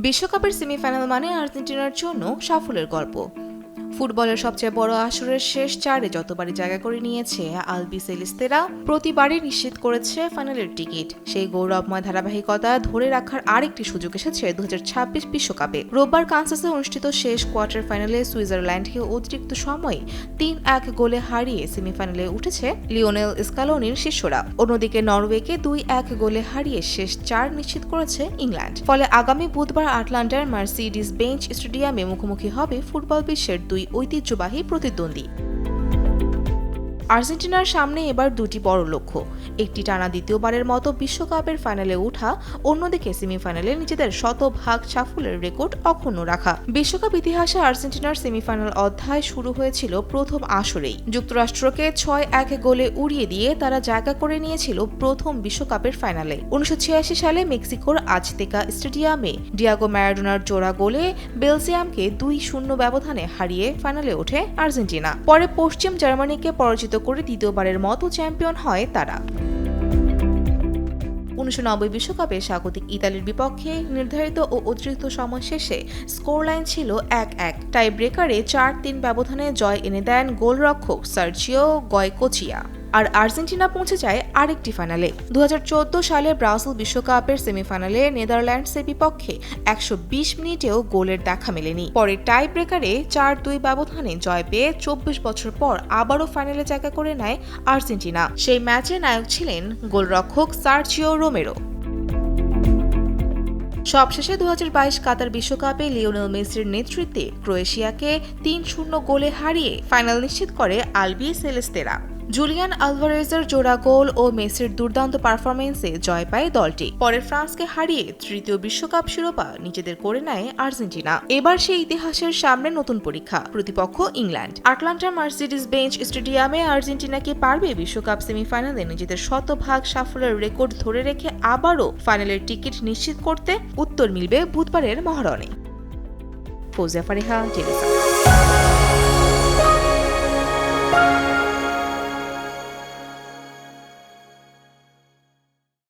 বিশ্বকাপের সেমিফাইনাল মানে আর্জেন্টিনার জন্য সাফল্যের গল্প। ফুটবলের সবচেয়ে বড় আসরের শেষ চারে যতবারই জায়গা করে নিয়েছে আলবিসেলেস্তেরা, প্রতিবারই নিশ্চিত করেছে ফাইনালের টিকিট। সেই গৌরবময় ধারাবাহিকতা ধরে রাখার আরেকটি সুযোগ এসেছে 2026 বিশ্বকাপে। রোববার কানসাসে অনুষ্ঠিত শেষ কোয়ার্টার ফাইনালে সুইজারল্যান্ডকে অতিরিক্ত সময়ে 3-1 গোলে হারিয়ে সেমিফাইনালে উঠেছে লিওনেল স্কালোনির শিষ্যরা। অন্যদিকে নরওয়েকে 2-1 গোলে হারিয়ে শেষ চার নিশ্চিত করেছে ইংল্যান্ড। ফলে আগামী বুধবার আটলান্টার মার্সিডিজ বেঞ্চ স্টেডিয়ামে মুখোমুখি হবে ফুটবল বিশ্বের দুই ঐতিহ্যবাহী প্রতিদ্বন্দ্বী। আর্জেন্টিনার সামনে এবার দুটি বড় লক্ষ্য, একটি টানা দ্বিতীয়বারের মতো বিশ্বকাপের ফাইনালে ওঠা, অন্যদিকে সেমিফাইনালে নিজেদের শতভাগ সাফল্যের রেকর্ড অক্ষুণ্ণ রাখা। বিশ্বকাপ ইতিহাসে আর্জেন্টিনার সেমিফাইনাল অধ্যায় শুরু হয়েছিল প্রথম আসরেই। যুক্তরাষ্ট্রকে 6-1 গোলে উড়িয়ে দিয়ে তারা জায়গা করে নিয়েছিল প্রথম বিশ্বকাপের ফাইনালে। 1986 সালে মেক্সিকোর আজতেকা স্টেডিয়ামে ডিয়াগো ম্যারাডোনার জোড়া গোলে বেলজিয়ামকে 2-0 ব্যবধানে হারিয়ে ফাইনালে ওঠে আর্জেন্টিনা। পরে পশ্চিম জার্মানিকে পরাজিত করে দ্বিতীয়বারের মতো চ্যাম্পিয়ন হয় তারা। 1990 বিশ্বকাপে স্বাগতিক ইতালির বিপক্ষে নির্ধারিত ও অতিরিক্ত সময় শেষে স্কোরলাইন ছিল 1-1। টাই ব্রেকারে 4-3 ব্যবধানে জয় এনে দেন গোলরক্ষক সার্জিও গয়কোচিয়া। আর আর্জেন্টিনা পৌঁছে যায় আরেকটি ফাইনালে। 2014 সালে ব্রাজিল বিশ্বকাপের সেমিফাইনালে নেদারল্যান্ডসের বিপক্ষে 120 মিনিটেও গোলের দেখা মেলেনি। পরে টাই ব্রেকারে 4-2 ব্যবধানে জয় পেয়ে 24 বছর পর আবারও ফাইনালে জায়গা করে নেয় আর্জেন্টিনা। সেই ম্যাচে নায়ক ছিলেন গোলরক্ষক সার্জিও রোমেরো। সবশেষে 2022 কাতার বিশ্বকাপে লিওনেল মেসির নেতৃত্বে ক্রোয়েশিয়াকে 3-0 গোলে হারিয়ে ফাইনাল নিশ্চিত করে আলবিসেলেস্তেরা। জুলিয়ান আলভারেজের জোড়া গোল ও মেসির দুর্দান্ত পারফরমেন্সে জয় পায় দলটি। পরে ফ্রান্সকে হারিয়ে তৃতীয় বিশ্বকাপ শিরোপা নিজেদের করে নেয় আর্জেন্টিনা। এবার সেই ইতিহাসের সামনে নতুন পরীক্ষা, প্রতিপক্ষ ইংল্যান্ড। আটলান্টার মার্সিডিজ বেঞ্চ স্টেডিয়ামে আর্জেন্টিনা কি পারবে বিশ্বকাপ সেমিফাইনালে নিজেদের শতভাগ সাফল্যের রেকর্ড ধরে রেখে আবারও ফাইনালের টিকিট নিশ্চিত করতে? উত্তর মিলবে বুধবারের মহরণে। ফৌজিয়া ফারিহা, টেলিভিশন।